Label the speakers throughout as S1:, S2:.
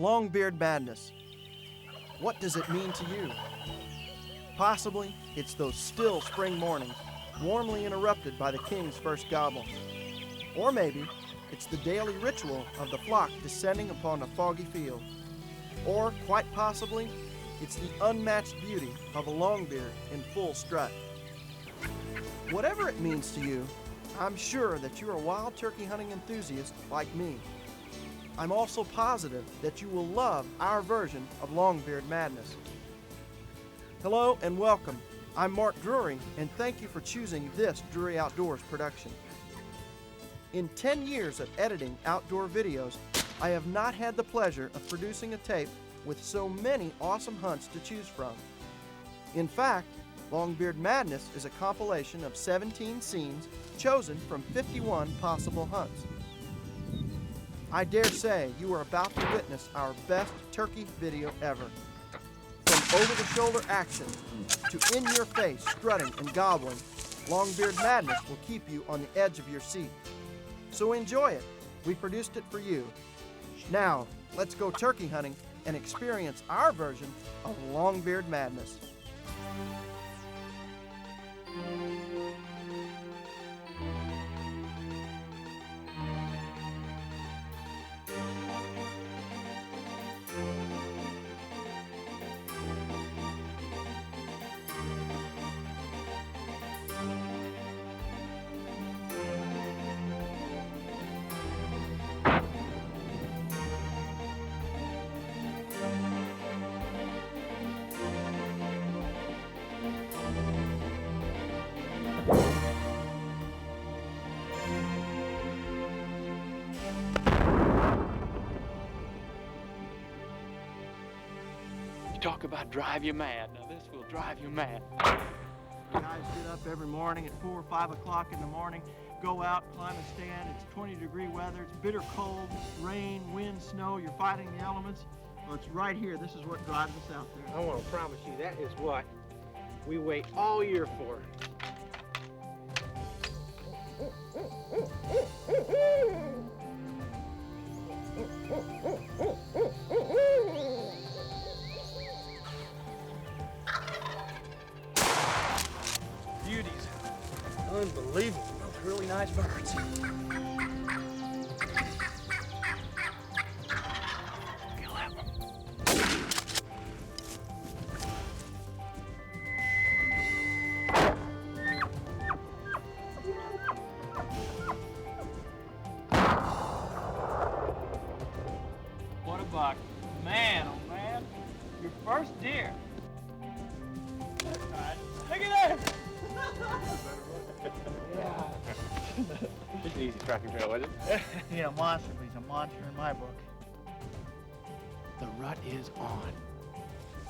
S1: Longbeard Madness. What does it mean to you? Possibly, it's those still spring mornings, warmly interrupted by the king's first gobble. Or maybe, it's the daily ritual of the flock descending upon a foggy field. Or, quite possibly, it's the unmatched beauty of a longbeard in full strut. Whatever it means to you, I'm sure that you're a wild turkey hunting enthusiast like me. I'm also positive that you will love our version of Longbeard Madness. Hello and welcome. I'm Mark Drury, and thank you for choosing this Drury Outdoors production. In 10 years of editing outdoor videos, I have not had the pleasure of producing a tape with so many awesome hunts to choose from. In fact, Longbeard Madness is a compilation of 17 scenes chosen from 51 possible hunts. I dare say you are about to witness our best turkey video ever. From over-the-shoulder action to in-your-face strutting and gobbling, Longbeard Madness will keep you on the edge of your seat. So enjoy it. We produced it for you. Now, let's go turkey hunting and experience our version of Longbeard Madness.
S2: Talk about drive you mad. Now this will drive you mad.
S1: Guys get up every morning at 4 or 5 o'clock in the morning, go out, climb a stand. It's 20-degree weather, it's bitter cold, rain, wind, snow, you're fighting the elements. Well, it's right here. This is what drives us out there.
S3: I want to promise you that is what we wait all year for.
S1: Beauties. Unbelievable. Those really nice birds.
S2: Kill that one.
S3: What a buck. Man, oh man. Your first deer. Look at that! Yeah.
S2: It's an easy tracking trail, isn't it?
S3: Yeah, monster, but he's a monster in my book.
S2: The rut is on.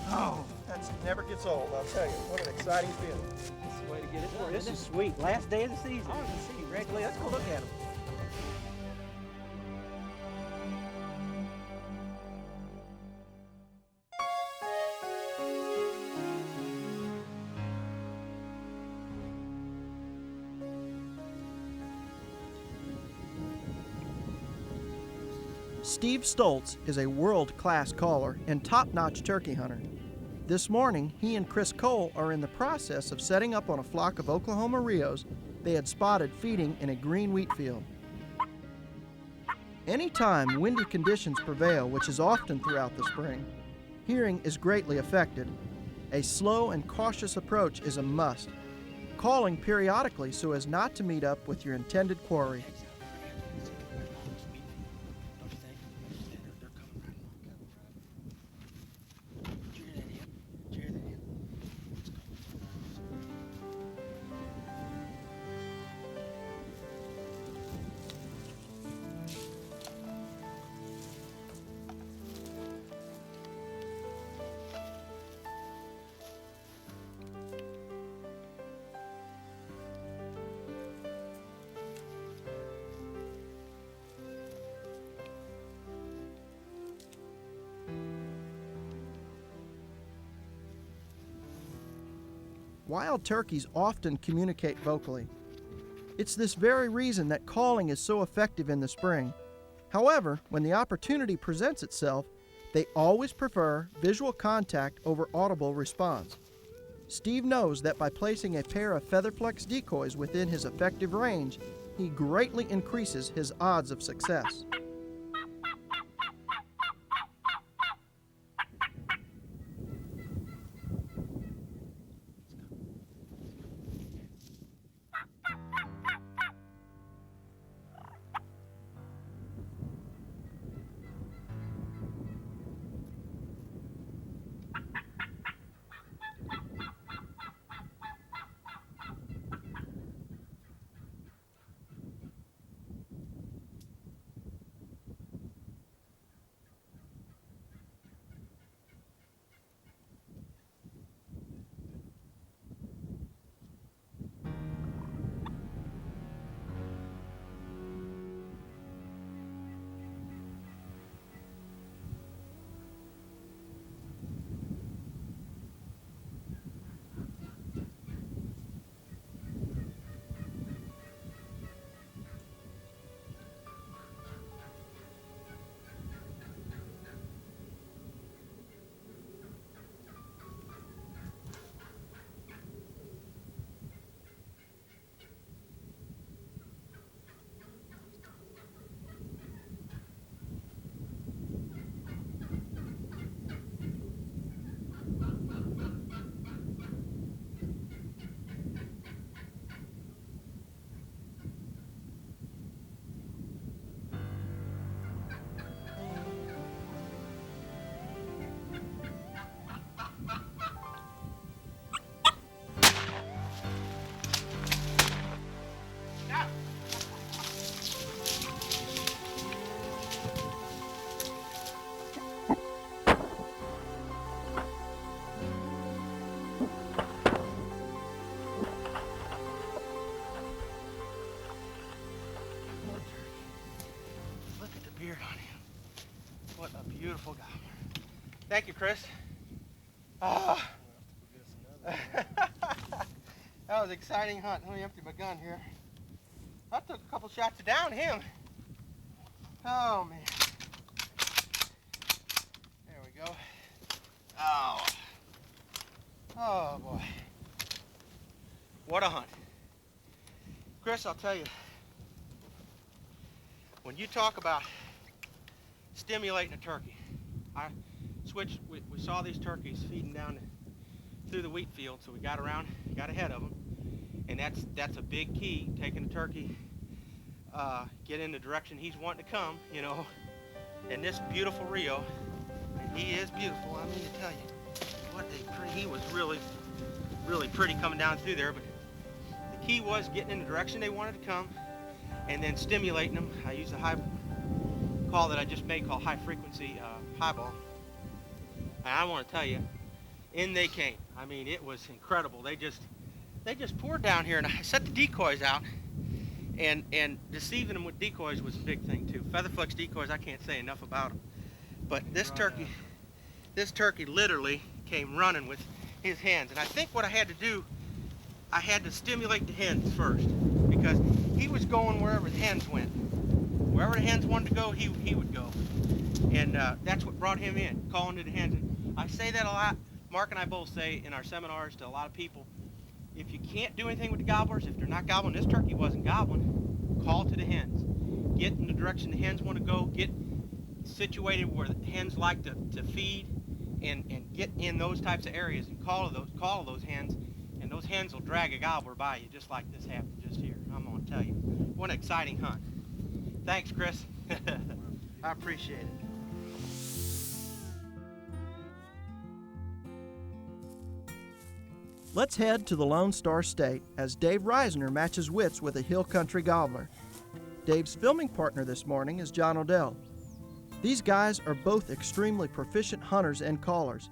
S1: Oh, that never gets old, I'll tell you. What an exciting feeling.
S3: That's the way to get it done. This is sweet. Last day of the season. I want to see. Congratulations. Let's go look at him.
S1: Steve Stoltz is a world-class caller and top-notch turkey hunter. This morning, he and Chris Cole are in the process of setting up on a flock of Oklahoma Rios they had spotted feeding in a green wheat field. Anytime windy conditions prevail, which is often throughout the spring, hearing is greatly affected. A slow and cautious approach is a must, calling periodically so as not to meet up with your intended quarry. Wild turkeys often communicate vocally. It's this very reason that calling is so effective in the spring. However, when the opportunity presents itself, They always prefer visual contact over audible response. Steve knows that by placing a pair of featherflex decoys within his effective range, he greatly increases his odds of success.
S4: What a beautiful gobbler. Thank you, Chris. Oh. That was an exciting hunt. Let me empty my gun here. I took a couple shots to down him. Oh, man. There we go. Oh. Oh, boy. What a hunt. Chris, I'll tell you, when you talk about stimulating a turkey, I switched, we saw these turkeys feeding down through the wheat field, so we got around, got ahead of them, and that's a big key, taking the turkey, get in the direction he's wanting to come, you know, and this beautiful Rio, and he is beautiful, I mean to tell you, what a pretty, he was really, really pretty coming down through there, but the key was getting in the direction they wanted to come, and then stimulating them. I used a high call that I just made called high frequency highball. And I want to tell you, in they came. I mean, it was incredible. They just poured down here, and I set the decoys out, and deceiving them with decoys was a big thing too. Featherflex decoys, I can't say enough about them. But this turkey literally came running with his hands, and I think what I had to do, I had to stimulate the hens first, because he was going wherever the hens went. Wherever the hens wanted to go, he would go. And that's what brought him in, calling to the hens. And I say that a lot. Mark and I both say in our seminars to a lot of people, if you can't do anything with the gobblers, if they're not gobbling, this turkey wasn't gobbling, call to the hens. Get in the direction the hens want to go, get situated where the hens like to feed, and get in those types of areas and call those hens, and those hens will drag a gobbler by you, just like this happened just here. I'm going to tell you, what an exciting hunt. Thanks, Chris. I appreciate it.
S1: Let's head to the Lone Star State as Dave Reisner matches wits with a hill country gobbler. Dave's filming partner this morning is John Odell. These guys are both extremely proficient hunters and callers.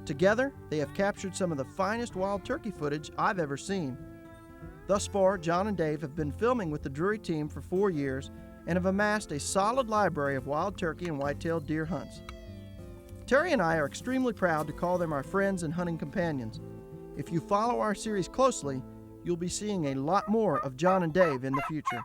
S1: Together, they have captured some of the finest wild turkey footage I've ever seen. Thus far, John and Dave have been filming with the Drury team for 4 years and have amassed a solid library of wild turkey and white-tailed deer hunts. Terry and I are extremely proud to call them our friends and hunting companions. If you follow our series closely, you'll be seeing a lot more of John and Dave in the future.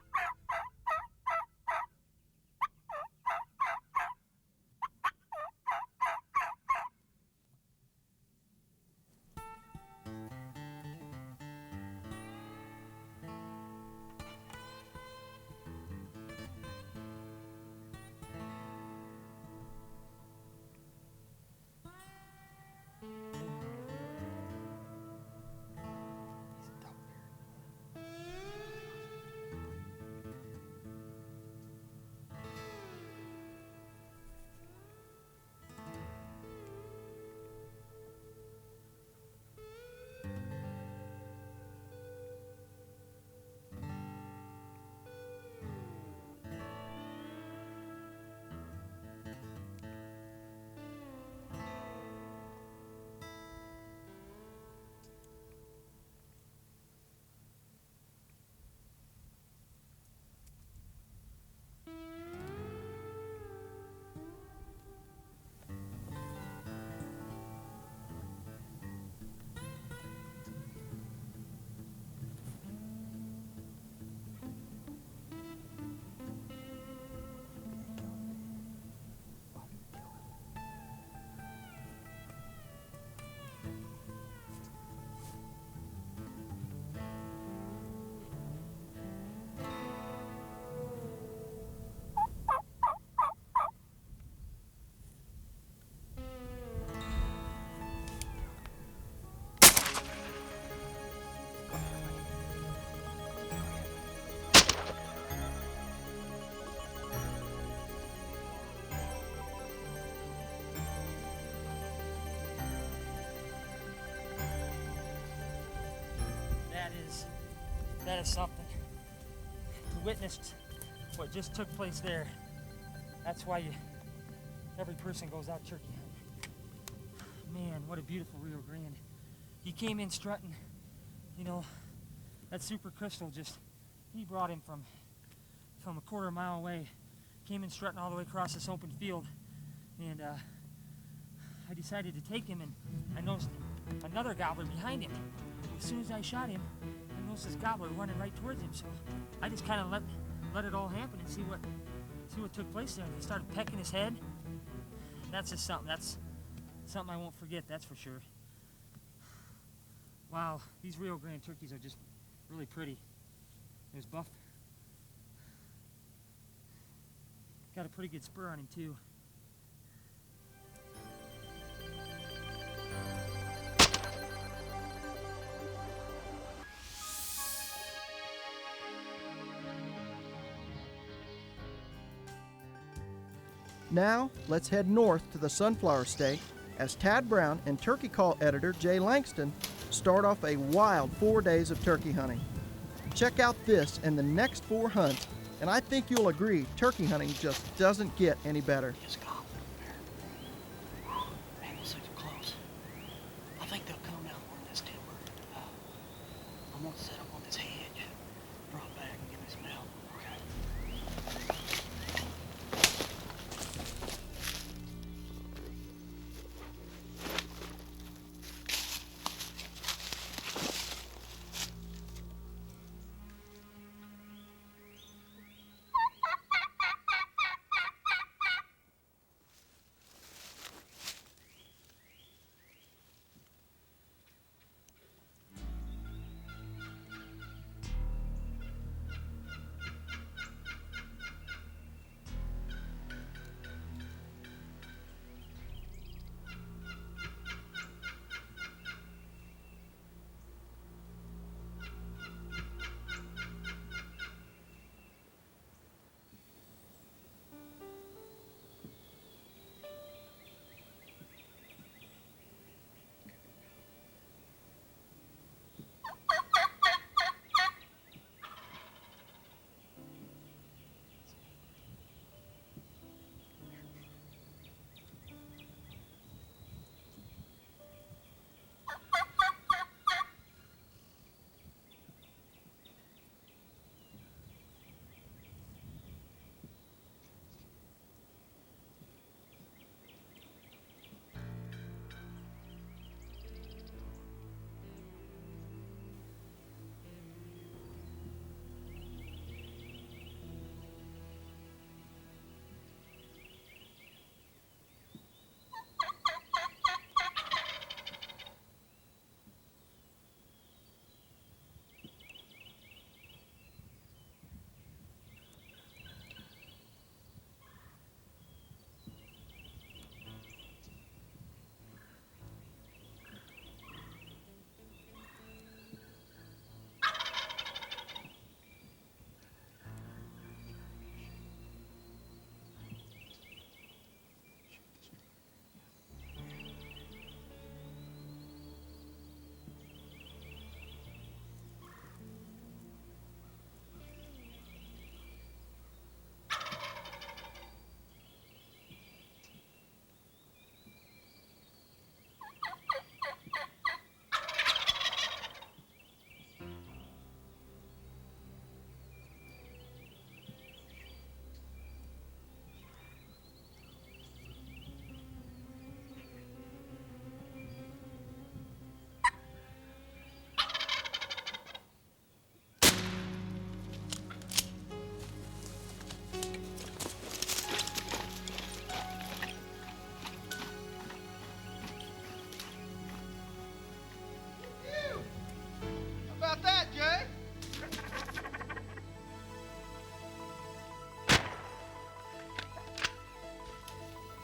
S3: That is something. To witness what just took place there, that's why every person goes out turkey hunting. Man, what a beautiful Rio Grande. He came in strutting, you know, that Super Crystal he brought him from a quarter mile away, came in strutting all the way across this open field, and I decided to take him, and I noticed another gobbler behind him. As soon as I shot him, I noticed this gobbler running right towards him, so I just kind of let it all happen and see what took place there. And he started pecking his head. That's just something. That's something I won't forget, that's for sure. Wow, these Rio Grande turkeys are just really pretty. There's Buff. Got a pretty good spur on him too.
S1: Now, let's head north to the Sunflower State as Tad Brown and turkey call editor Jay Langston start off a wild 4 days of turkey hunting. Check out this and the next 4 hunts, and I think you'll agree turkey hunting just doesn't get any better.
S5: Just go. Man, those things are close. I think they'll come down more in this timber. I'm gonna set up on this hedge, drop back and give me some help. Okay.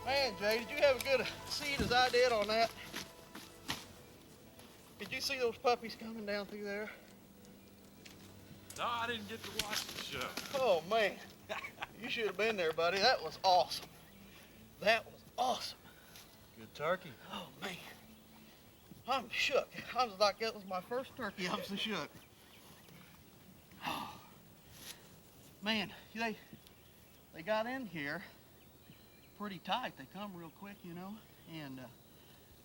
S6: Man, Jay, did you have a good seat as I did on that? Did you see those puppies coming down through there?
S7: No, I didn't get to watch the show.
S6: Oh, man. You should have been there, buddy. That was awesome. That was awesome.
S7: Good turkey.
S6: Oh, man. I'm shook. I was like, that was my first turkey. I'm so shook. Man, they got in here pretty tight. They come real quick, you know, and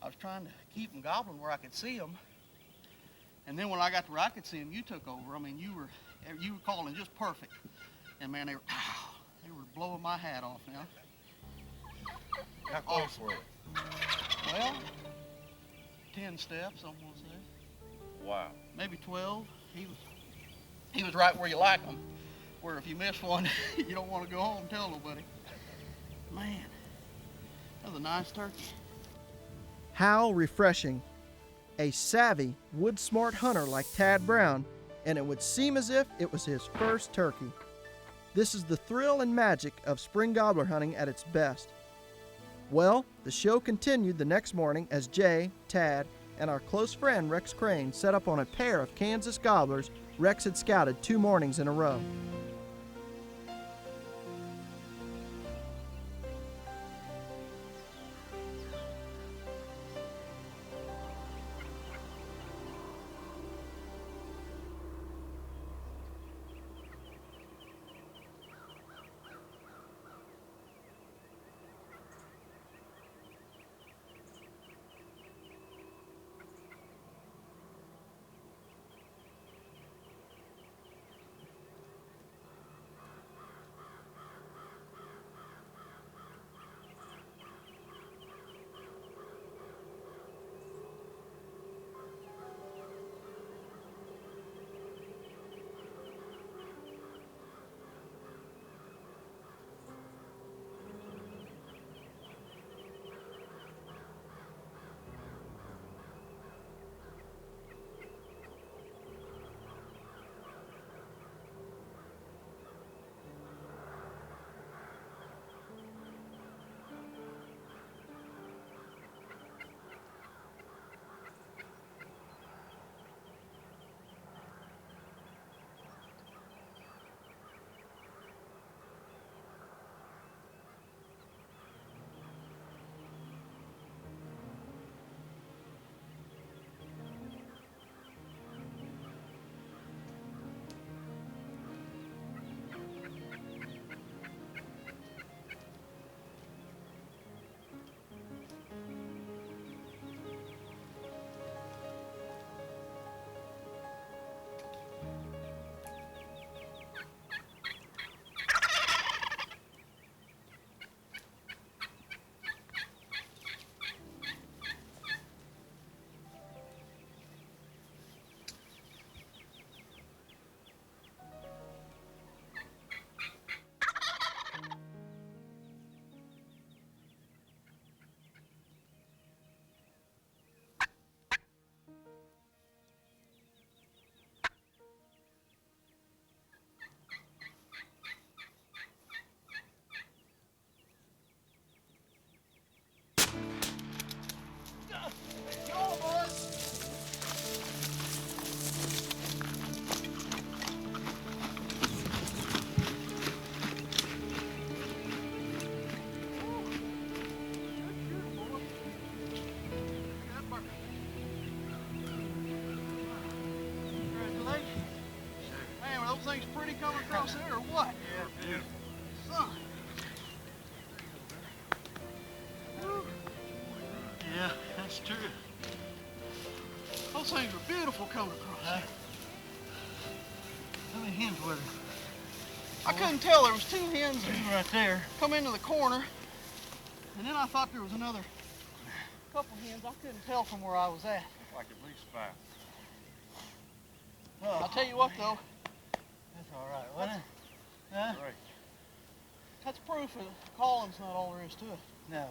S6: I was trying to keep them gobbling where I could see them. And then when I got to where I could see them, you took over. I mean, you were calling just perfect. And man, they were blowing my hat off now.
S7: How close were they?
S6: Well, 10 steps, I'm gonna say.
S7: Wow.
S6: Maybe 12. He was right where you like them. Where if you miss one, you don't want to go home and tell nobody. Man, that was a nice turkey.
S1: How refreshing. A savvy, wood-smart hunter like Tad Brown, and it would seem as if it was his first turkey. This is the thrill and magic of spring gobbler hunting at its best. Well, the show continued the next morning as Jay, Tad, and our close friend Rex Crane set up on a pair of Kansas gobblers Rex had scouted 2 mornings in a row.
S6: Things pretty coming across there or what?
S7: Yeah, beautiful.
S6: Son. Woo. Yeah, that's true. Those things were beautiful coming across there. How many hens were there? I couldn't tell. There was 2 hens right there. Come into the corner, and then I thought there was another couple hens. I couldn't tell from where I was at.
S7: Like at least 5.
S6: I'll tell you what though.
S5: That's all right, wasn't it? Huh?
S7: Great.
S6: That's proof that calling's not all there is to it.
S5: No.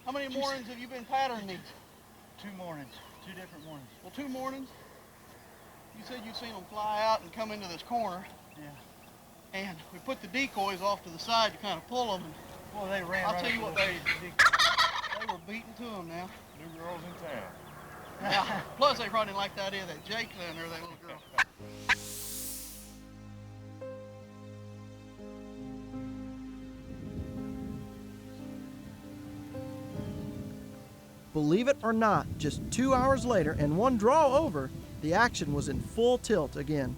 S6: How many mornings have you been patterning these?
S5: 2 mornings. 2 different mornings.
S6: Well, 2 mornings. You said you'd seen them fly out and come into this corner.
S5: Yeah.
S6: And we put the decoys off to the side to kind of pull them. And
S5: Well, they ran
S6: I'll
S5: right
S6: tell you
S5: up
S6: what,
S5: to
S6: they were beating to them now.
S7: New girls in town.
S6: Yeah. Plus, they probably didn't like the idea of that Jake down there, that little girl.
S1: Believe it or not, just 2 hours later and 1 draw over, the action was in full tilt again.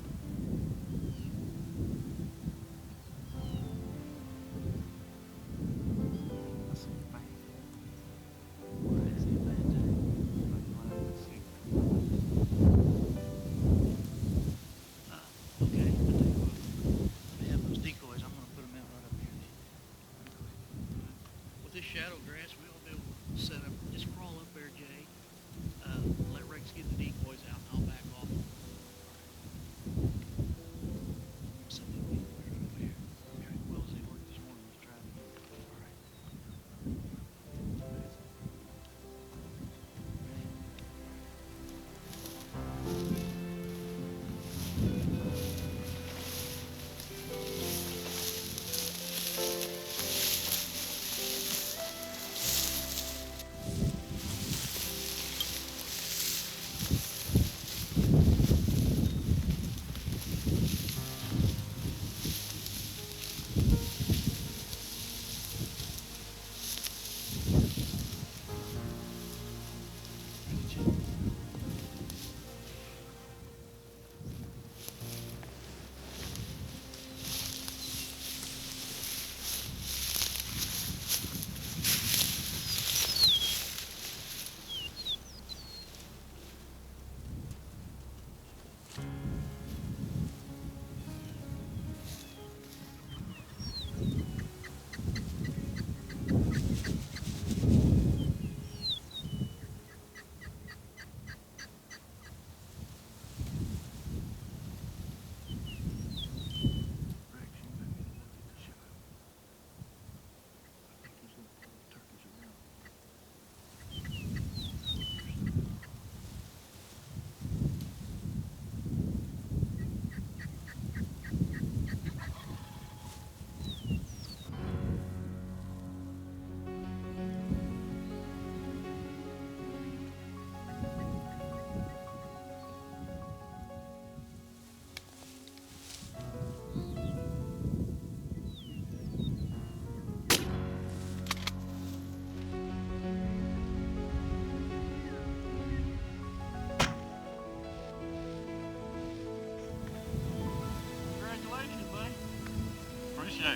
S6: show.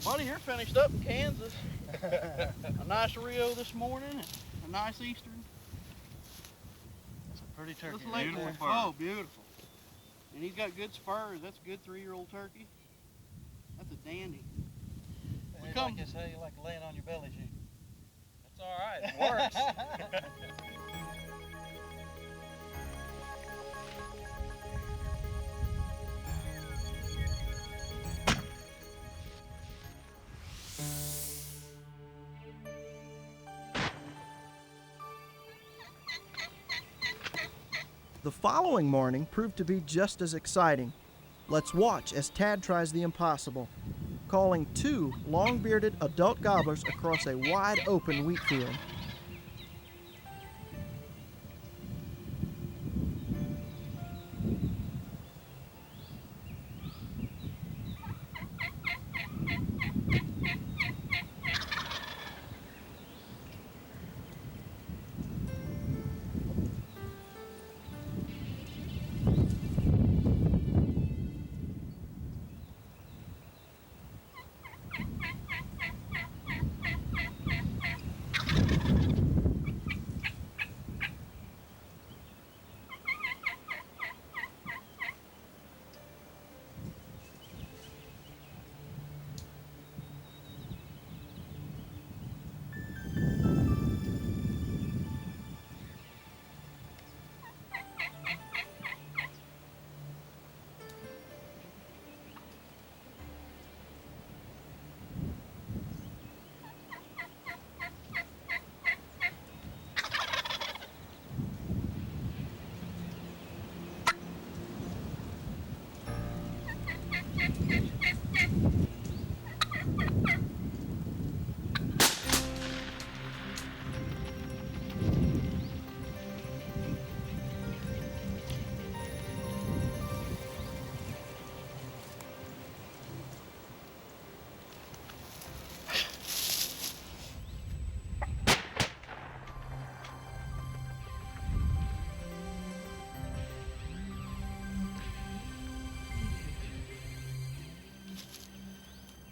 S6: Buddy, you're finished up in Kansas. A nice Rio this morning, and a nice Eastern.
S5: That's a pretty turkey.
S6: This late
S5: Beautiful
S6: one.
S5: fur.
S6: Oh, beautiful. And he's got good spurs. That's a good 3-year-old turkey. That's a dandy.
S5: Hey,
S6: come-
S5: like you say, you like laying on your belly shooting. That's all right. It works.
S1: The following morning proved to be just as exciting. Let's watch as Tad tries the impossible, calling 2 long-bearded adult gobblers across a wide open wheat field.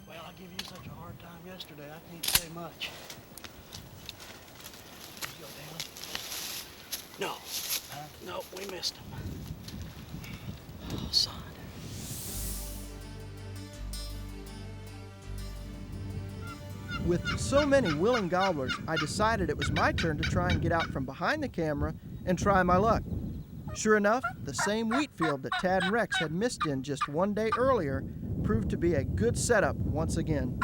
S6: Well, I gave you such a hard time yesterday, I can't say much. Did you go down? No.
S5: Huh?
S6: No, we missed him. Oh, son.
S1: With so many willing gobblers, I decided it was my turn to try and get out from behind the camera and try my luck. Sure enough, the same wheat field that Tad and Rex had missed in just one day earlier proved to be a good setup once again.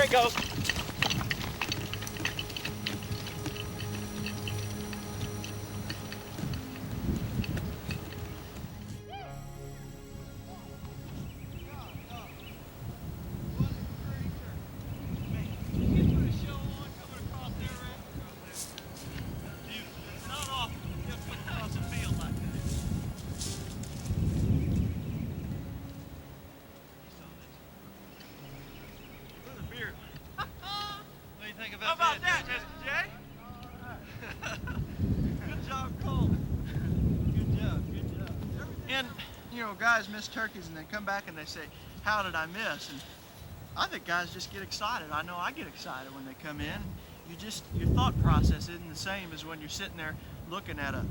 S4: There it goes. How about that, Mr. J? Good job, Cole. Good job, good job.
S6: And, you know, guys miss turkeys and they come back and they say, how did I miss? And I think guys just get excited. I know I get excited when they come in. Your thought process isn't the same as when you're sitting there looking at a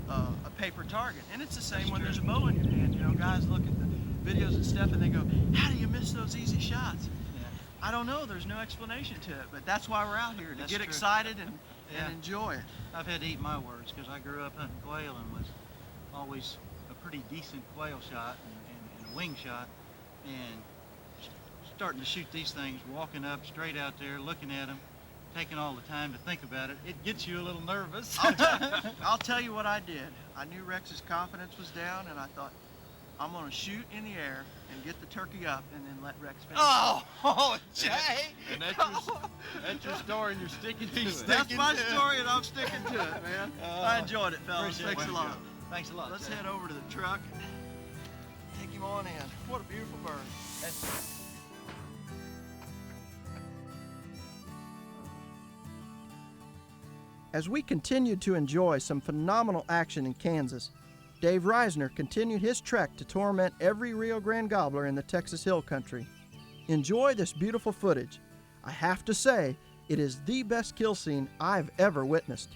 S6: paper target. And it's the same when there's a bow in your hand. You know, guys look at the videos and stuff and they go, how do you miss those easy shots? I don't know, there's no explanation to it, but that's why we're out here, to get excited and enjoy it.
S5: I've had to eat my words because I grew up hunting quail and was always a pretty decent quail shot and a wing shot. And starting to shoot these things, walking up straight out there, looking at them, taking all the time to think about it, it gets you a little nervous.
S6: I'll tell you what I did. I knew Rex's confidence was down and I thought, I'm gonna shoot in the air and get the turkey up and then let Rex finish.
S4: Oh, Jay!
S7: And that's your story and you're sticking to it.
S6: That's my story and I'm sticking to it, man. I enjoyed it, fellas.
S5: Appreciate
S6: Thanks
S5: it.
S6: a lot.
S5: Thanks a lot.
S6: Let's
S5: Jay.
S6: head over to the truck and take him on in. What a beautiful bird.
S1: As we continued to enjoy some phenomenal action in Kansas, Dave Reisner continued his trek to torment every Rio Grande gobbler in the Texas Hill Country. Enjoy this beautiful footage. I have to say, it is the best kill scene I've ever witnessed.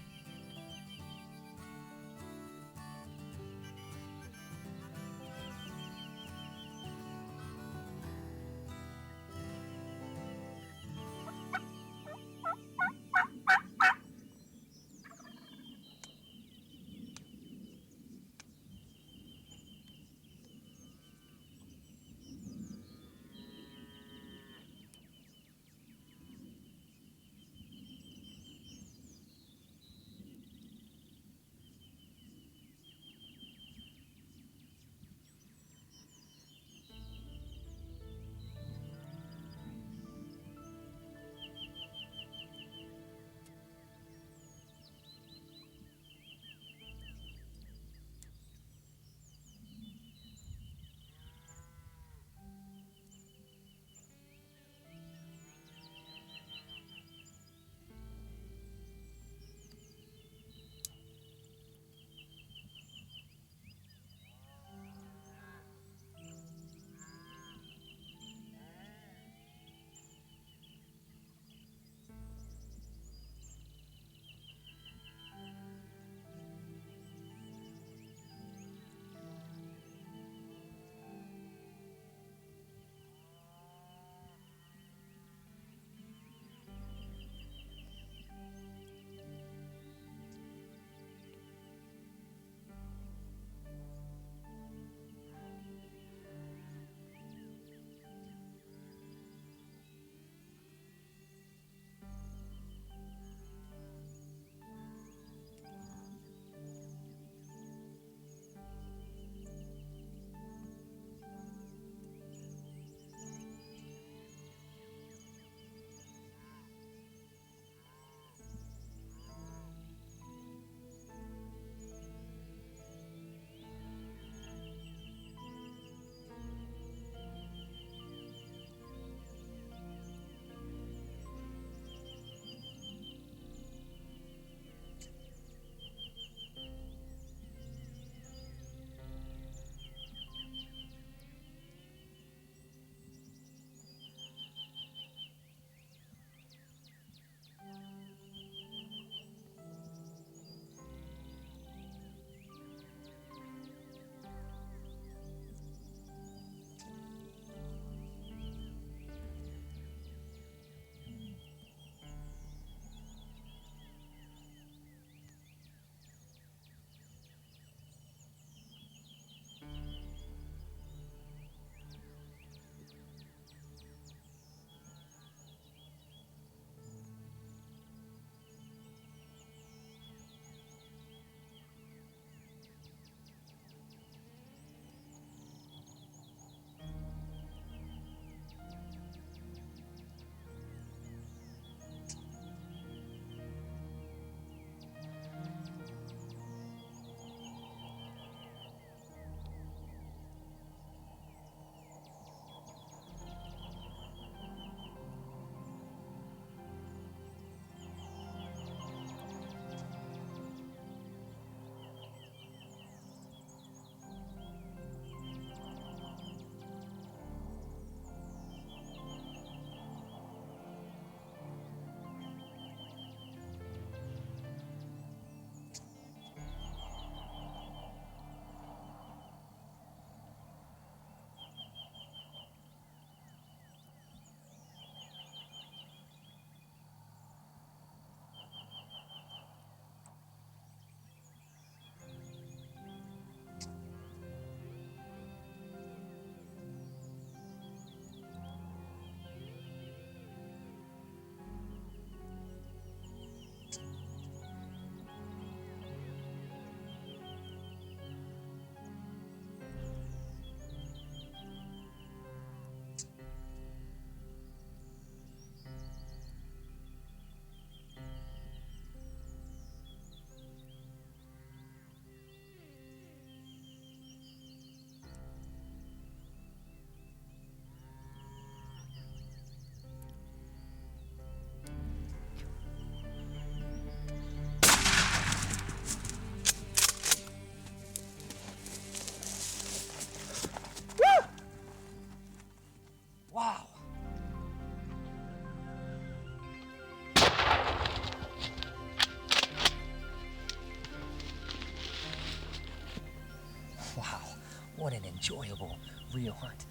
S8: what an enjoyable real hunt.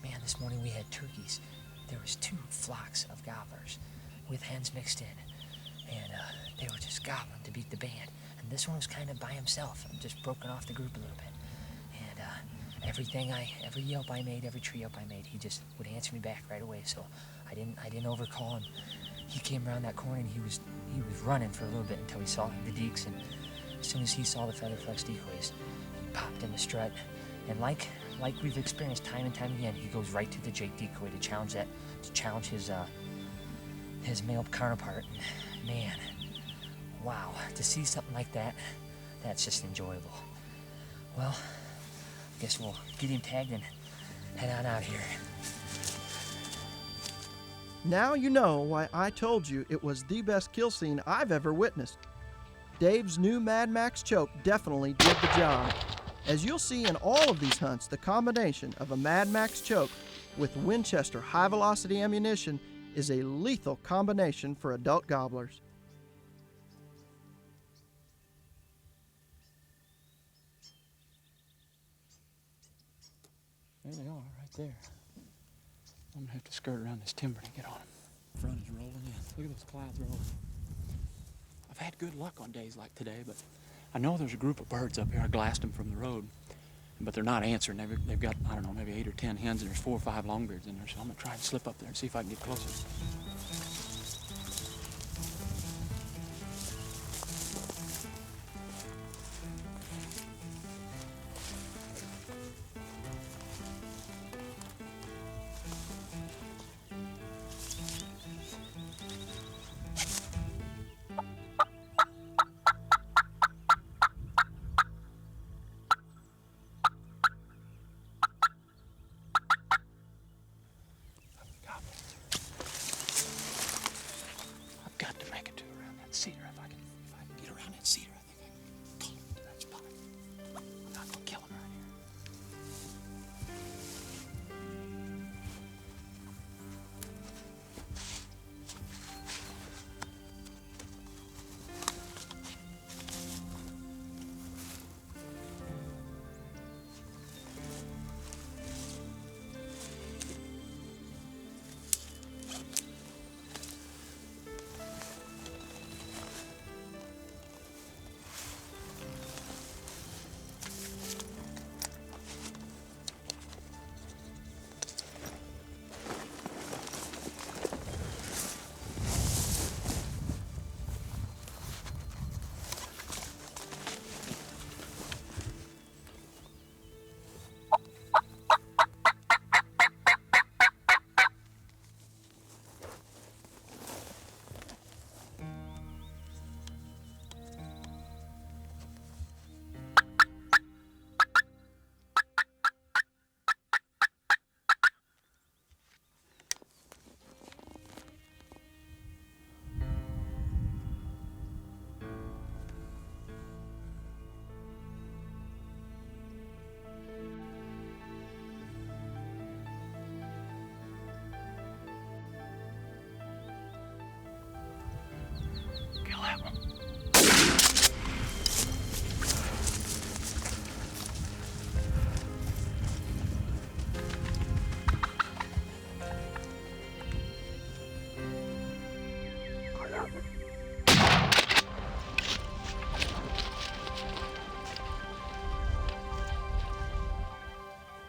S8: Man, this morning we had turkeys. There was 2 flocks of gobblers with hens mixed in, and they were just gobbling to beat the band. And this one was kind of by himself, just broken off the group a little bit. And every yelp I made, every tree yelp I made, he just would answer me back right away. So I didn't overcall him. He came around that corner and he was running for a little bit until he saw the deeks, and as soon as he saw the feather flex decoys, he popped in the strut. And like we've experienced time and time again, he goes right to the Jake decoy to challenge his male counterpart. And man, wow, to see something like that, that's just enjoyable. Well, I guess we'll get him tagged and head on out here.
S1: Now you know why I told you it was the best kill scene I've ever witnessed. Dave's new Mad Max choke definitely did the job. As you'll see in all of these hunts, the combination of a Mad Max choke with Winchester high-velocity ammunition is a lethal combination for adult gobblers.
S2: There they are, right there. I'm gonna have to skirt around this timber to get on them. Front is rolling in. Look at those clouds rolling. I've had good luck on days like today, but I know there's a group of birds up here. I glassed them from the road, but they're not answering. They've got, I don't know, maybe 8 or 10 hens, and there's 4 or 5 longbeards in there, so I'm gonna try and slip up there and see if I can get closer. Cedar, if I can get around that cedar, I think I can call him to that spot. I'm not gonna kill him right here.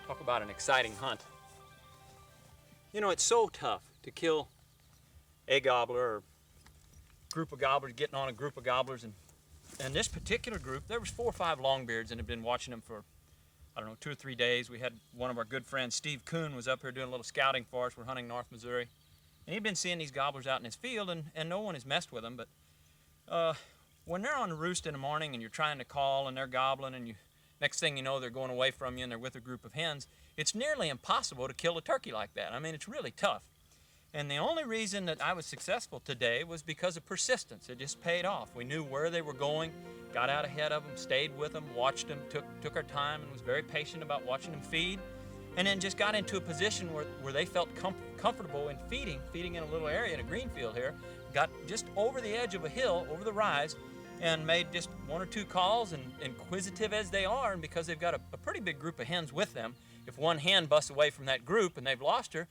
S9: Talk about an exciting hunt. You know, it's so tough to kill a gobbler or group of gobblers, getting on a group of gobblers. And this particular group, there was 4 or 5 longbeards and had been watching them for, I don't know, 2 or 3 days. We had one of our good friends, Steve Kuhn, was up here doing a little scouting for us. We're hunting North Missouri. And he'd been seeing these gobblers out in his field, and no one has messed with them. But when they're on the roost in the morning and you're trying to call and they're gobbling, and next thing you know, they're going away from you and they're with a group of hens, it's nearly impossible to kill a turkey like that. I mean, it's really tough. And the only reason that I was successful today was because of persistence. It just paid off. We knew where they were going, got out ahead of them, stayed with them, watched them, took our time, and was very patient about watching them feed. And then just got into a position where they felt comfortable in feeding in a little area in a green field here. Got just over the edge of a hill, over the rise, and made just one or two calls, and inquisitive as they are, and because they've got a pretty big group of hens with them, if one hen busts away from that group and they've lost her,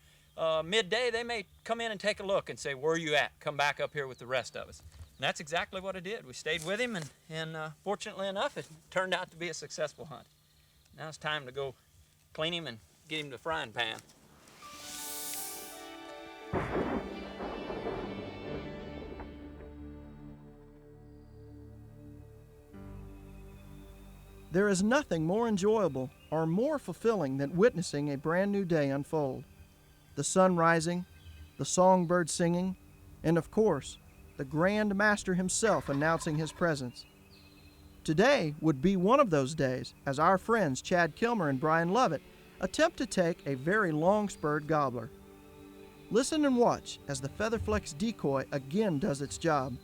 S9: midday they may come in and take a look and say, where are you at? Come back up here with the rest of us. And that's exactly what I did. We stayed with him, and fortunately enough, it turned out to be a successful hunt. Now it's time to go clean him and get him to the frying pan.
S1: There is nothing more enjoyable or more fulfilling than witnessing a brand new day unfold. The sun rising, the songbird singing, and of course, the Grand Master himself announcing his presence. Today would be one of those days as our friends Chad Kilmer and Brian Lovett attempt to take a very long-spurred gobbler. Listen and watch as the Featherflex decoy again does its job.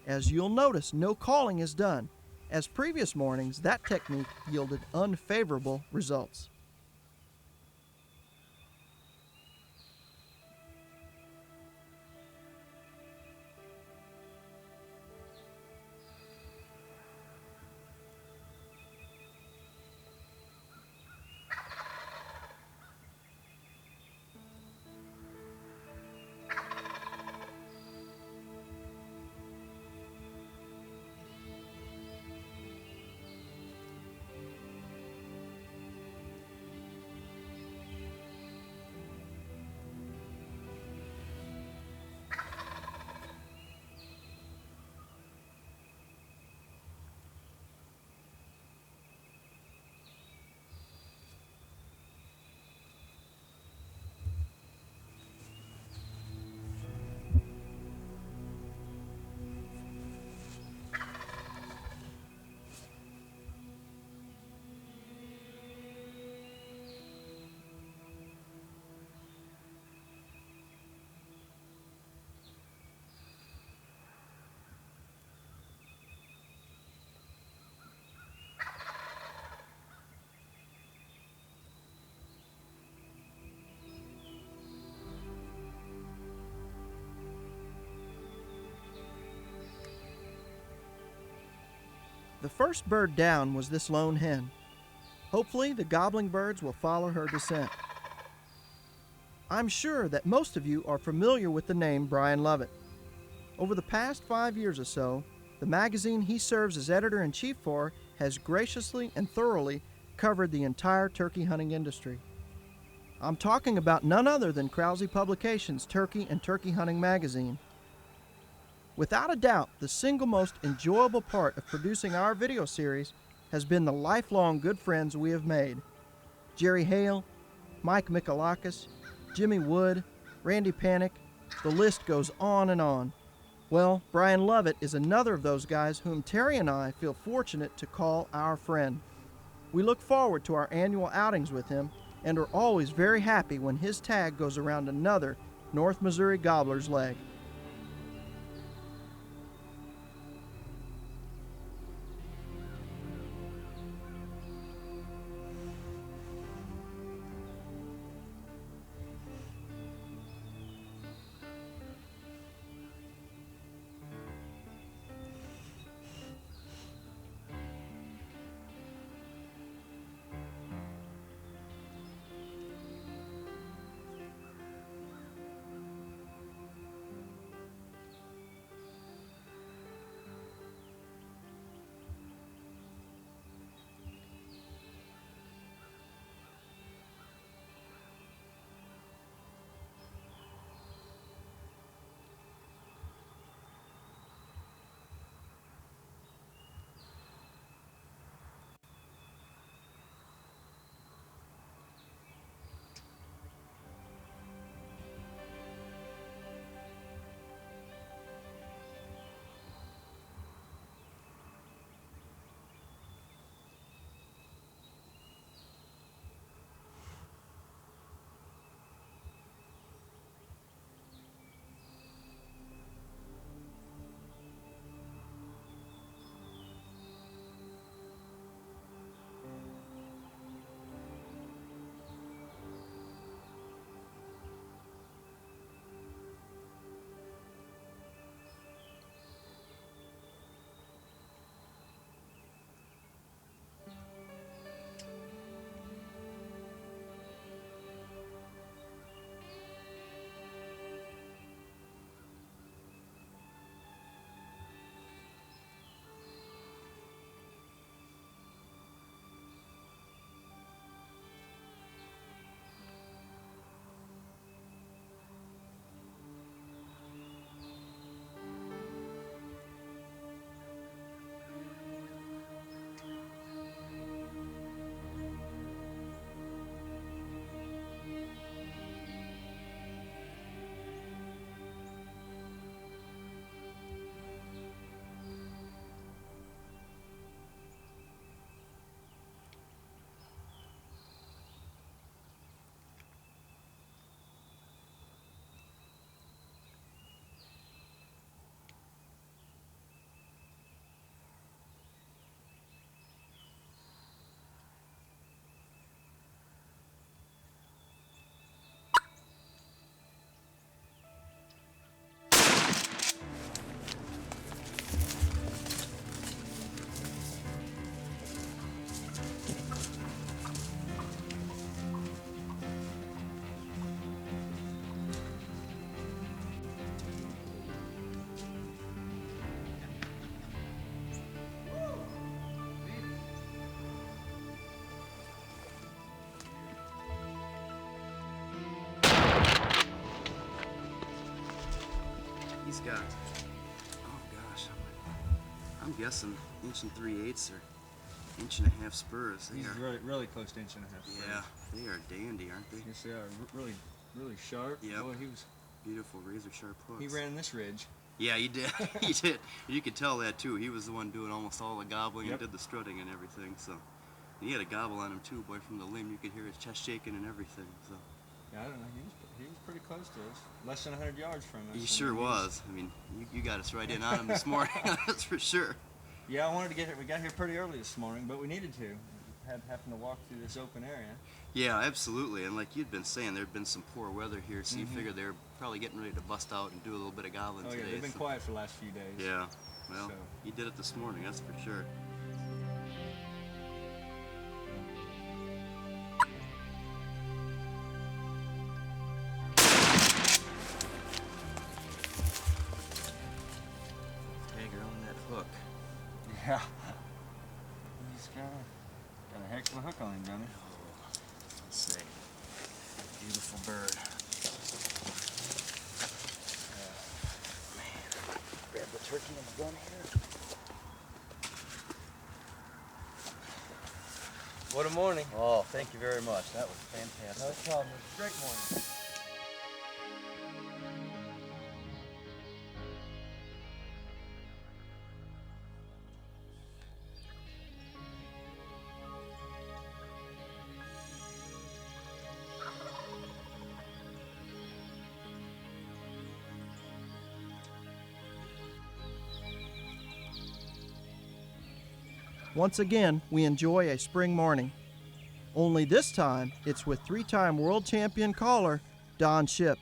S1: As you'll notice, no calling is done. As previous mornings, that technique yielded unfavorable results. The first bird down was this lone hen. Hopefully, the gobbling birds will follow her descent. I'm sure that most of you are familiar with the name Brian Lovett. Over the past 5 years or so, the magazine he serves as editor-in-chief for has graciously and thoroughly covered the entire turkey hunting industry. I'm talking about none other than Krause Publications' Turkey and Turkey Hunting magazine. Without a doubt, the single most enjoyable part of producing our video series has been the lifelong good friends we have made. Jerry Hale, Mike Michalakis, Jimmy Wood, Randy Panic, the list goes on and on. Well, Brian Lovett is another of those guys whom Terry and I feel fortunate to call our friend. We look forward to our annual outings with him and are always very happy when his tag goes around another North Missouri gobbler's leg.
S10: I'm guessing 1 3/8 or 1.5 spurs. They
S9: These
S10: are
S9: really, really close to 1.5 spurs.
S10: Yeah, they are dandy, aren't they?
S9: Yes, they are. Really, really sharp.
S10: Yep.
S9: Boy, he was.
S10: Beautiful razor sharp hooks.
S9: He ran this ridge.
S10: Yeah, he did. He did. You could tell that too. He was the one doing almost all the gobbling
S9: Yep.
S10: and did the strutting and everything. So, and he had a gobble on him too, boy. From the limb, you could hear his chest shaking and everything. So.
S9: Yeah, I don't know. He was pretty close to us. Less than 100 yards from us.
S10: He sure was. I mean, you got us right in on him this morning. That's for sure.
S9: Yeah, I wanted to get here. We got here pretty early this morning, but we needed to. Happened to walk through this open area.
S10: Yeah, absolutely. And like you'd been saying, there'd been some poor weather here, so you figured they were probably getting ready to bust out and do a little bit of gobbling
S9: Oh
S10: today.
S9: yeah, they've been quiet for the last few days.
S10: Yeah, well,
S9: So.
S10: he did it this morning, that's for sure. Tagger on that hook.
S9: Yeah. He's got a heck of a hook on him, doesn't he?
S10: Let's see. Beautiful bird. Grab the turkey and the gun here.
S9: What a morning.
S10: Oh, thank you very much. That was fantastic.
S9: No problem. It was a great morning.
S1: Once again, we enjoy a spring morning. Only this time, it's with 3-time world champion caller, Don Shipp.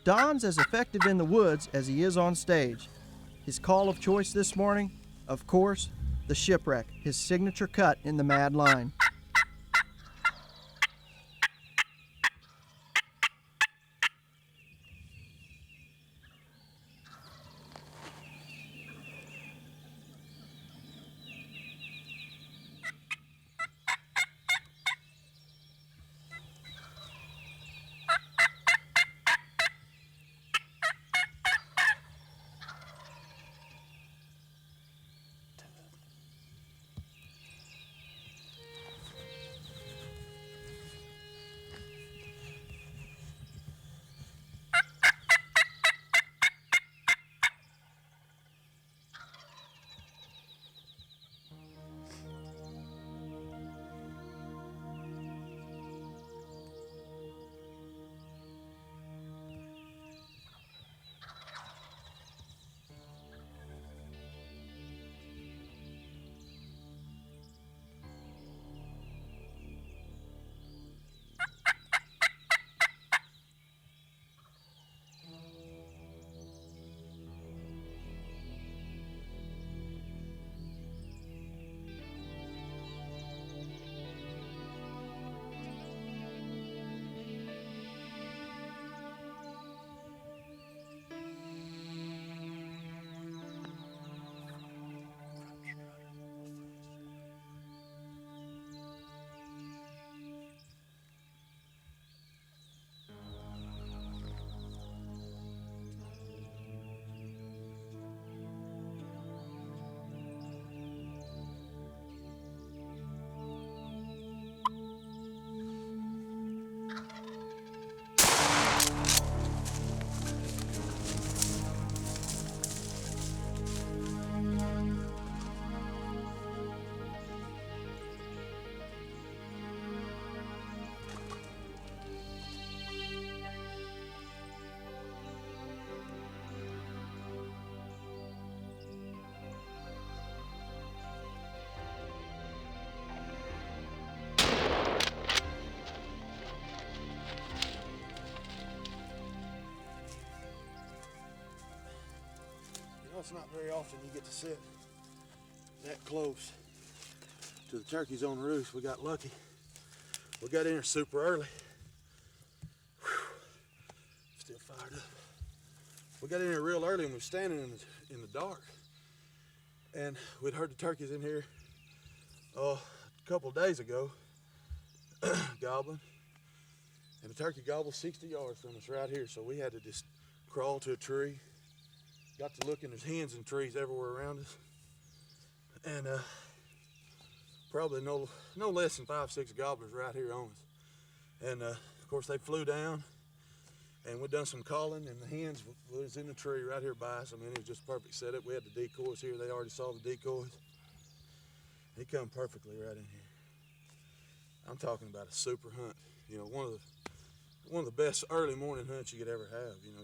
S1: Don's as effective in the woods as he is on stage. His call of choice this morning, of course, the Shipwreck, his signature cut in the Mad Line.
S11: It's not very often you get to sit that close to the turkeys on the roost. We got lucky. We got in here super early. Whew. Still fired up. We got in here real early and we were standing in the dark. And we'd heard the turkeys in here a couple of days ago gobbling. And the turkey gobbled 60 yards from us right here. So we had to just crawl to a tree. Got to looking, there's hens in trees everywhere around us. And probably no less than 5, 6 gobblers right here on us. And of course they flew down, and we done some calling, and the hens was in the tree right here by us. I mean, it was just perfect setup. We had the decoys here. They already saw the decoys. He come perfectly right in here. I'm talking about a super hunt. You know, one of the best early morning hunts you could ever have. You know,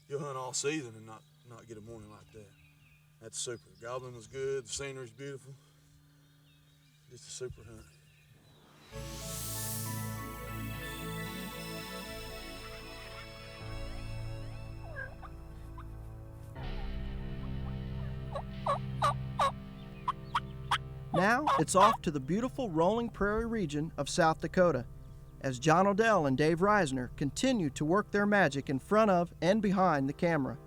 S11: you'll hunt all season and not get a morning like that. That's super. Gobbling was good. The scenery's beautiful. Just a super hunt.
S1: Now it's off to the beautiful rolling prairie region of South Dakota as John Odell and Dave Reisner continue to work their magic in front of and behind the camera.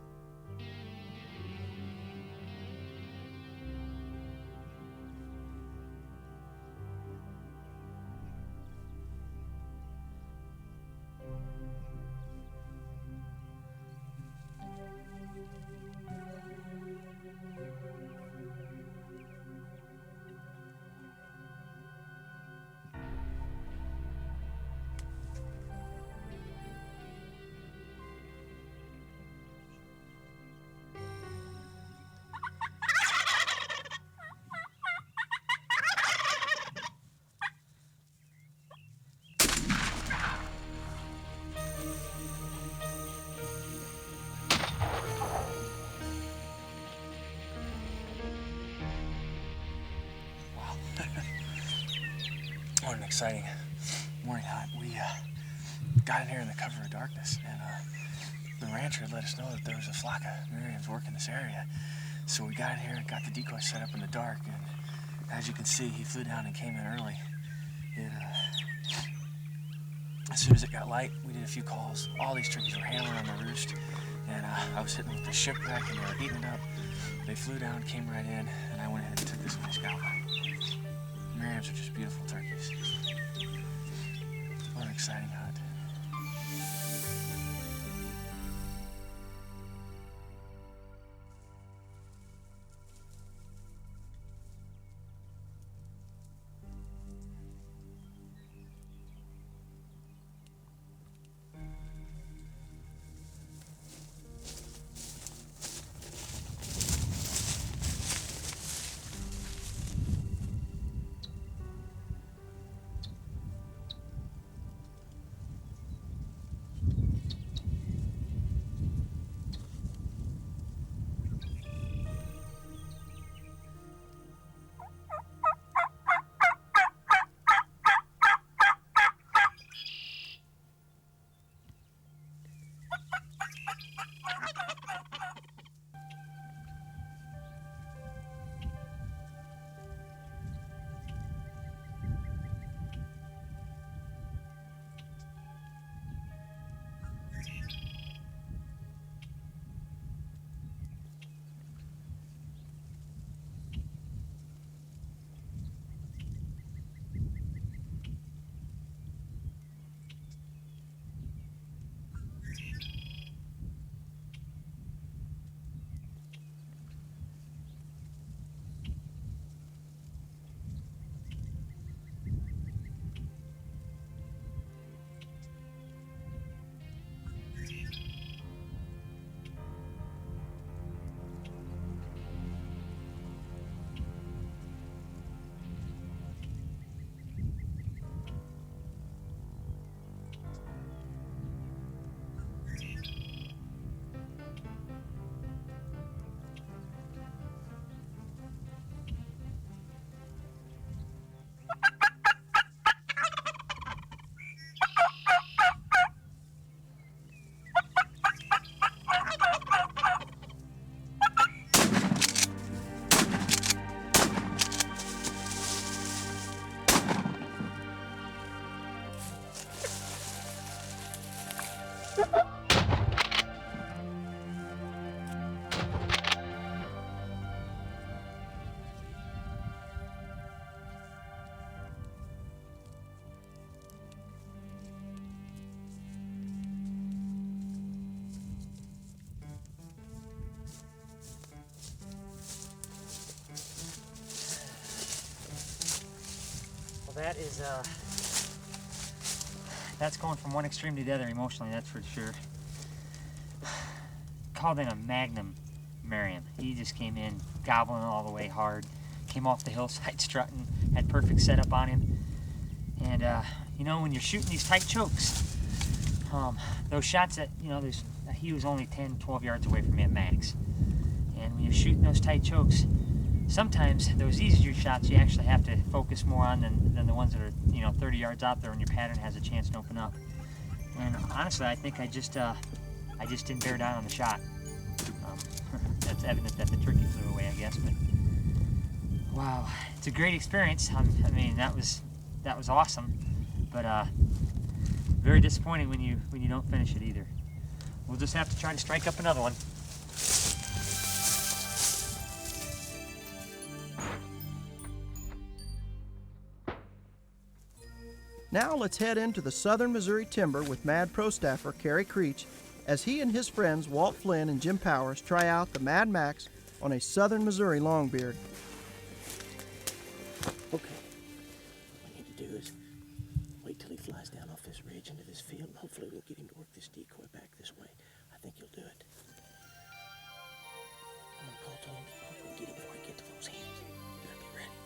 S2: What an exciting morning hunt. We got in here in the cover of darkness, and the rancher let us know that there was a flock of Merriams working this area. So we got in here and got the decoy set up in the dark, and as you can see, he flew down and came in early. As soon as it got light, we did a few calls. All these turkeys were hammering on the roost, and I was hitting with the Shipp rack, and they were eating it up. They flew down, came right in, and I went ahead and took this nice gobbler. Merriams are just beautiful turkeys. What an exciting hunt.
S3: that is, that's going from one extreme to the other emotionally, that's for sure. Called in a Magnum Merriam. He just came in gobbling all the way hard, came off the hillside strutting, had perfect setup on him. And, you know, when you're shooting these tight chokes, those shots that, you know, he was only 10, 12 yards away from me at max. And when you're shooting those tight chokes, sometimes those easier shots you actually have to focus more on than the ones that are, you know, 30 yards out there when your pattern has a chance to open up. And honestly, I think I just didn't bear down on the shot. That's evident that the turkey flew away, I guess. But wow, it's a great experience. I mean, that was awesome. But very disappointing when you don't finish it either. We'll just have to try to strike up another one.
S1: Now let's head into the southern Missouri timber with Mad Pro staffer Kerry Creech as he and his friends Walt Flynn and Jim Powers try out the Mad Max on a southern Missouri Longbeard.
S12: Okay, what we need to do is wait till he flies down off this ridge into this field, and hopefully we'll get him to work this decoy back this way. I think he'll do it. I'm gonna call to him, hopefully get him before I get to those hands. You better be ready.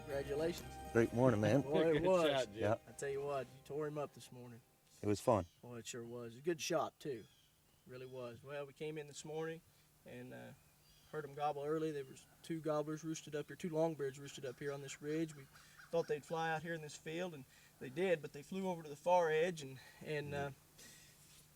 S6: Congratulations.
S11: Great morning, man.
S6: Boy, it
S7: Good
S6: was.
S7: shot, Jim.
S11: Yeah,
S6: I tell you what, you tore him up this morning.
S11: it was fun.
S6: Boy, it sure was. A good shot, too. Really was. Well, we came in this morning and heard them gobble early. There was two gobblers roosted up here, two longbeards roosted up here on this ridge. We thought they'd fly out here in this field, and they did, but they flew over to the far edge and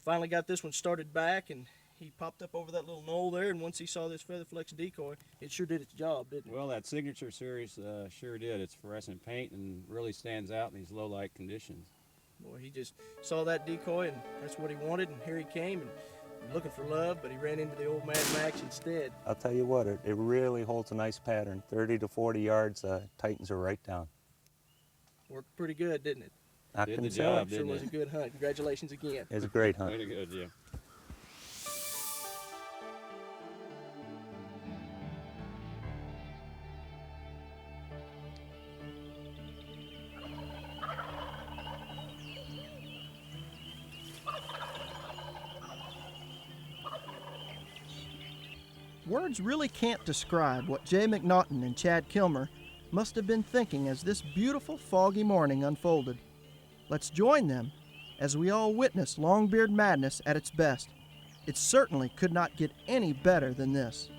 S6: finally got this one started back, and he popped up over that little knoll there, and once he saw this feather flex decoy, it sure did its job, didn't it?
S13: Well, that signature series sure did. It's fluorescent paint and really stands out in these low light conditions.
S6: Boy, he just saw that decoy, and that's what he wanted, and here he came, and looking for love, but he ran into the old Mad Max instead.
S14: I'll tell you what, it really holds a nice pattern. 30 to 40 yards, tightens her right down.
S6: Worked pretty good, didn't it?
S14: I
S13: Did
S14: can
S13: the
S14: say
S13: job,
S6: Sure
S13: didn't
S6: was
S13: it?
S6: a good hunt. Congratulations again.
S14: it was a great hunt.
S13: Very good, Jim.
S1: Words really can't describe what Jay McNaughton and Chad Kilmer must have been thinking as this beautiful foggy morning unfolded. Let's join them as we all witness Longbeard Madness at its best. It certainly could not get any better than this.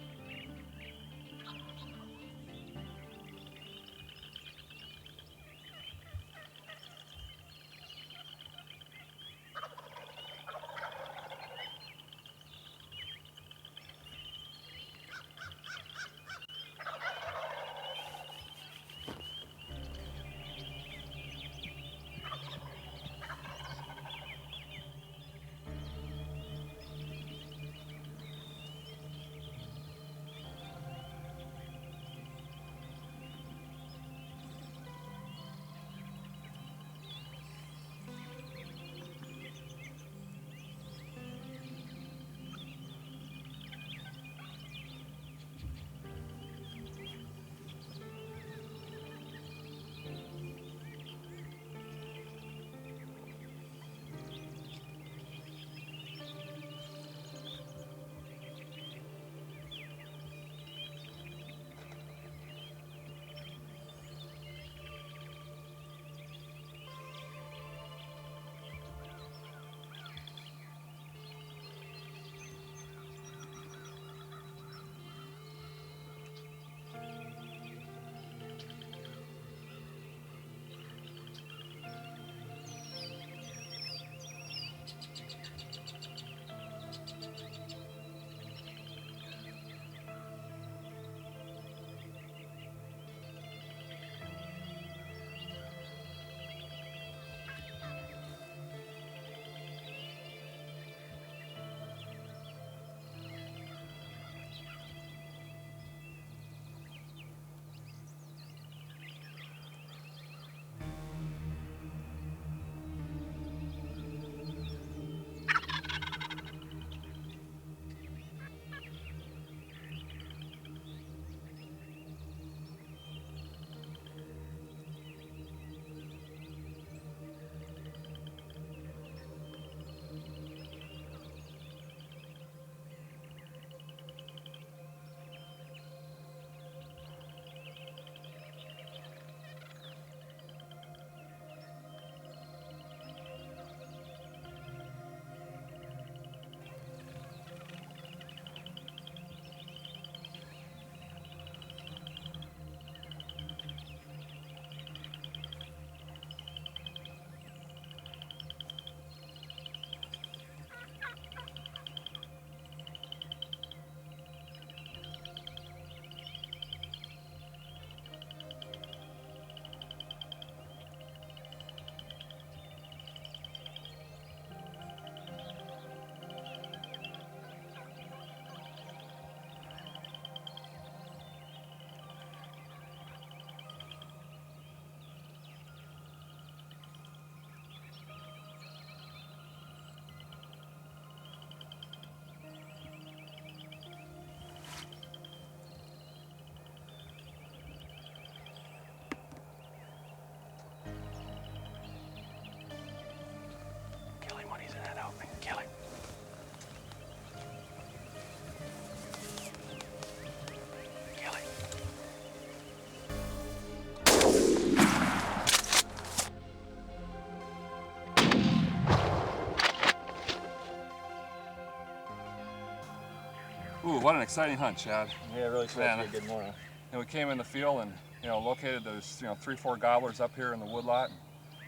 S15: Ooh, what an exciting hunt, Chad.
S9: Yeah, really supposed to be a good morning.
S15: And we came in the field and, located those, 3-4 gobblers up here in the woodlot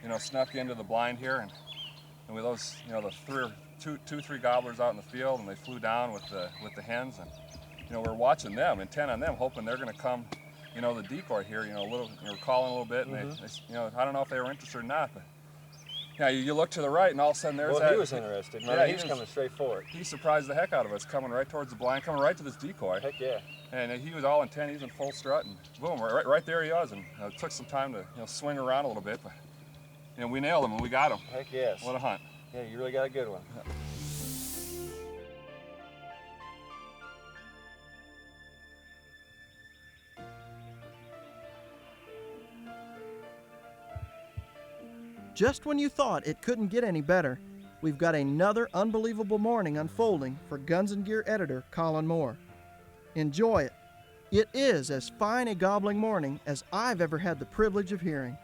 S15: and, snuck into the blind here and we those, the 2-3 gobblers out in the field and they flew down with the hens and, we're watching them, intent on them, hoping they're going to come, the decoy here, we're calling a little bit and they, I don't know if they were interested or not, but yeah, you look to the right, and all of a sudden there's that.
S9: Well, he was interested. Man, he was coming straight for it.
S15: He surprised the heck out of us, coming right towards the blind, coming right to this decoy.
S9: Heck yeah.
S15: And he was all intent. He was in full strut, and boom, right there he was. And it took some time to swing around a little bit, but we nailed him and we got him.
S9: Heck yes.
S15: What a hunt.
S9: Yeah, you really got a good one. Yeah.
S1: Just when you thought it couldn't get any better, we've got another unbelievable morning unfolding for Guns and Gear editor Colin Moore. Enjoy it. It is as fine a gobbling morning as I've ever had the privilege of hearing.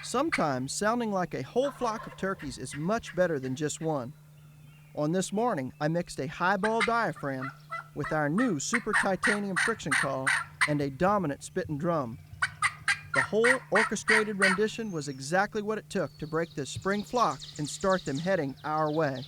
S1: Sometimes sounding like a whole flock of turkeys is much better than just one. On this morning, I mixed a highball diaphragm with our new super titanium friction call and a dominant spit and drum. The whole orchestrated rendition was exactly what it took to break this spring flock and start them heading our way.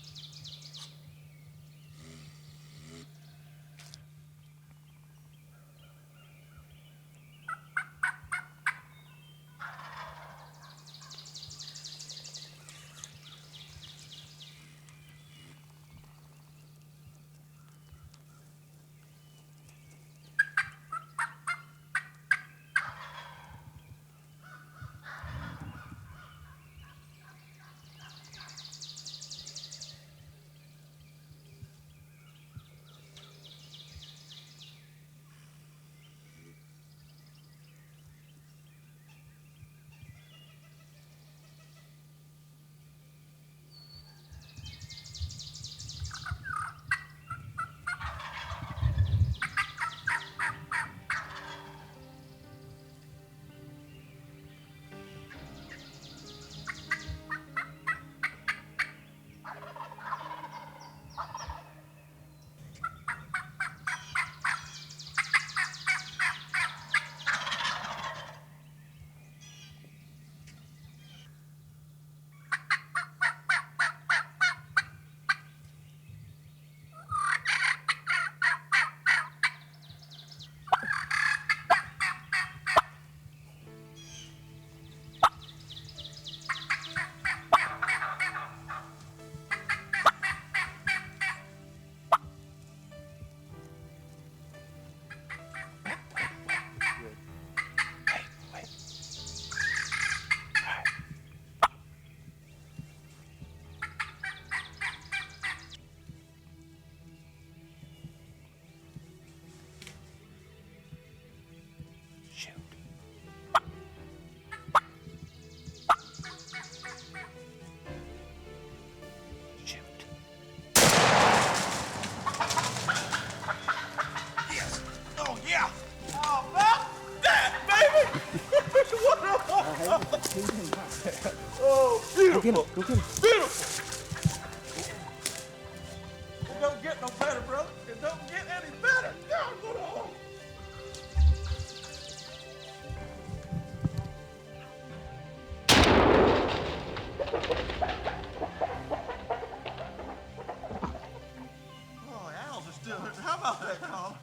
S6: about that, Colin.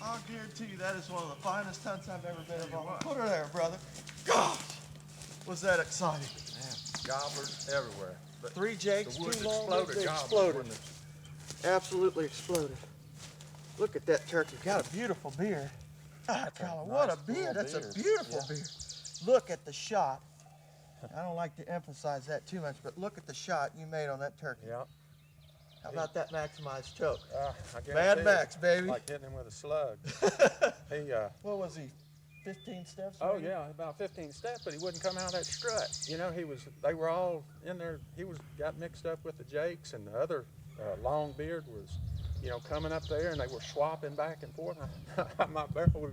S6: I'll guarantee you that is one of the finest hunts I've ever been involved in. Put her there, brother. Gosh, was that exciting.
S7: Man, gobblers everywhere. But
S6: 3 jakes,
S7: the
S6: 2
S7: woods
S6: long,
S7: exploded,
S6: they
S7: gobblers,
S6: exploded.
S7: wouldn't
S6: Absolutely exploded. Look at that turkey. Got a beautiful beard. God, Colin, what a beard. That's a beautiful beard. Look at the shot. I don't like to emphasize that too much, but look at the shot you made on that turkey.
S7: Yep.
S6: How about that maximized choke?
S7: I guarantee
S6: Mad Max, baby.
S7: Like hitting him with a slug. He,
S6: what was he, 15 steps?
S7: oh
S6: maybe?
S7: yeah, about 15 steps, but he wouldn't come out of that strut. You know, they were all in there. Got mixed up with the jakes, and the other Longbeard was, you know, coming up there, and they were swapping back and forth. My barrel.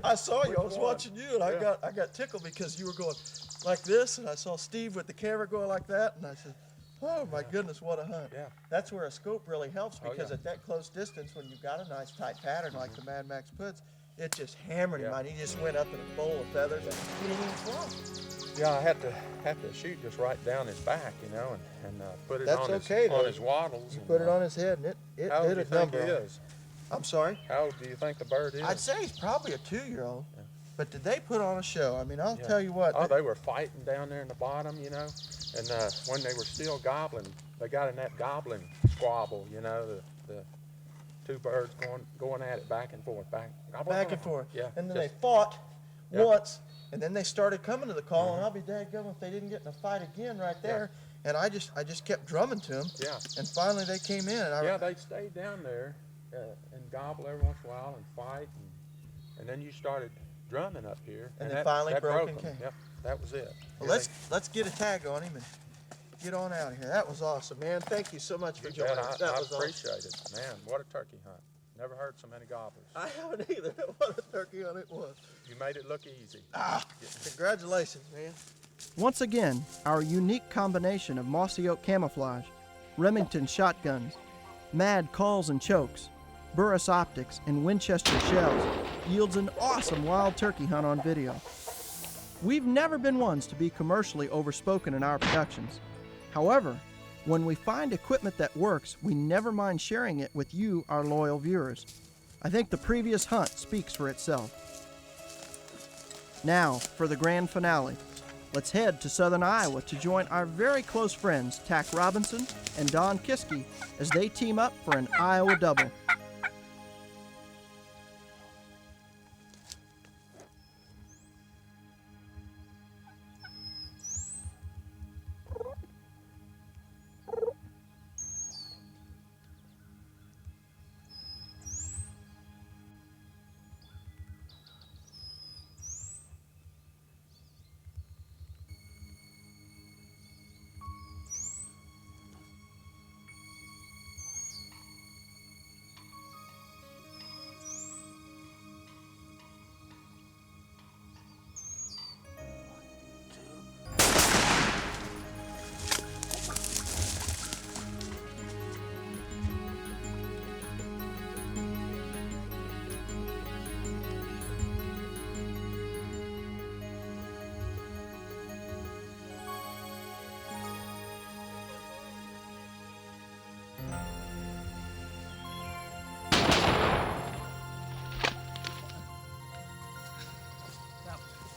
S6: I saw you. I was watching you, and I got tickled because you were going like this, and I saw Steve with the camera going like that, and I said, oh my goodness, what a hunt.
S7: Yeah.
S6: That's where a scope really helps, because
S7: yeah.
S6: at that close distance, when you've got a nice tight pattern like the Mad Max puts, it just hammered him out. He just went up in a bowl of feathers, and he didn't even fly.
S7: Yeah, I had to shoot just right down his back, you know, and put it
S6: That's
S7: on,
S6: okay,
S7: on
S6: though.
S7: his wattles.
S6: You
S7: and,
S6: put it on his head, and it
S7: how old
S6: did
S7: do
S6: a
S7: you think
S6: number.
S7: he
S6: on it.
S7: is?
S6: I'm sorry?
S7: How old do you think the bird is?
S6: I'd say he's probably a 2-year-old.
S7: Yeah.
S6: But did they put on a show? I mean, I'll
S7: Yeah.
S6: tell you what.
S7: Oh, they were fighting down there in the bottom, you know, and when they were still gobbling, they got in that gobbling squabble, you know, the two birds going at it back and forth, back
S6: and forth.
S7: Yeah.
S6: And then
S7: just-
S6: they fought
S7: Yeah.
S6: once, and then they started coming to the call, and I'll be dadgum if they didn't get in a fight again right there. And I just kept drumming to them.
S7: Yeah.
S6: And finally they came in. And
S7: they stayed down there and gobble every once in a while and fight, and then you started drumming up here.
S6: And they
S7: that,
S6: finally
S7: that
S6: broke
S7: broke
S6: and
S7: them.
S6: came.
S7: Yep, that was it.
S6: Well, let's get a tag on him and get on out of here. That was awesome, man. Thank you so much for joining us. That was
S7: I
S6: awesome.
S7: appreciate it. Man, what a turkey hunt. Never heard so many gobblers.
S6: I haven't either. What a turkey hunt it was.
S7: You made it look easy.
S6: Congratulations, man.
S1: Once again, our unique combination of mossy oak camouflage, Remington shotguns, Mad calls and chokes, Burris optics, and Winchester shells yields an awesome wild turkey hunt on video. We've never been ones to be commercially overspoken in our productions. However, when we find equipment that works, we never mind sharing it with you, our loyal viewers. I think the previous hunt speaks for itself. Now, for the grand finale. Let's head to southern Iowa to join our very close friends Tack Robinson and Don Kiske as they team up for an Iowa double.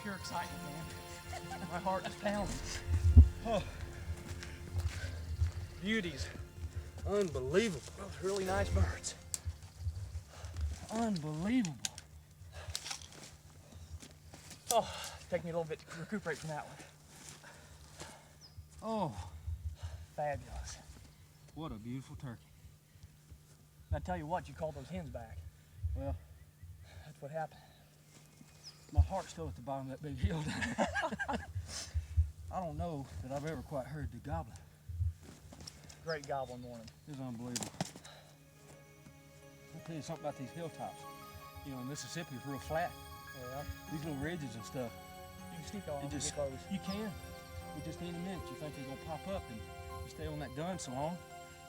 S3: Pure excitement, man. My heart is pounding.
S6: Oh. Beauties. Unbelievable.
S3: Both really nice birds. Unbelievable. Oh, take me a little bit to recuperate from that one. Oh, fabulous.
S6: What a beautiful turkey.
S3: And I tell you what, you called those hens back.
S6: Well,
S3: that's what happened.
S6: my heart's still at the bottom of that big hill. I don't know that I've ever quite heard the gobbling.
S3: Great gobbling morning.
S6: It was unbelievable. I'll tell you something about these hilltops. You know, Mississippi is real flat.
S3: Yeah.
S6: These little ridges and stuff.
S3: You can sneak on
S6: It just,
S3: get close.
S6: you can. But just any minute you think they're gonna pop up and you stay on that gun so long,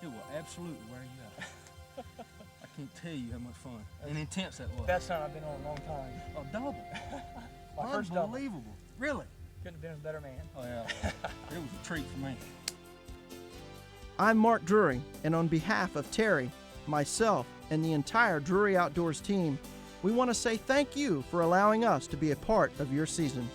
S6: it will absolutely wear you out. I can't tell you how much fun and intense that was.
S3: Best hunt I've been on in a long time.
S6: A double.
S3: My first double.
S6: Unbelievable. Really?
S3: Couldn't have been a better man.
S6: Oh yeah. It was a treat for me.
S1: I'm Mark Drury, and on behalf of Terry, myself, and the entire Drury Outdoors team, we want to say thank you for allowing us to be a part of your season.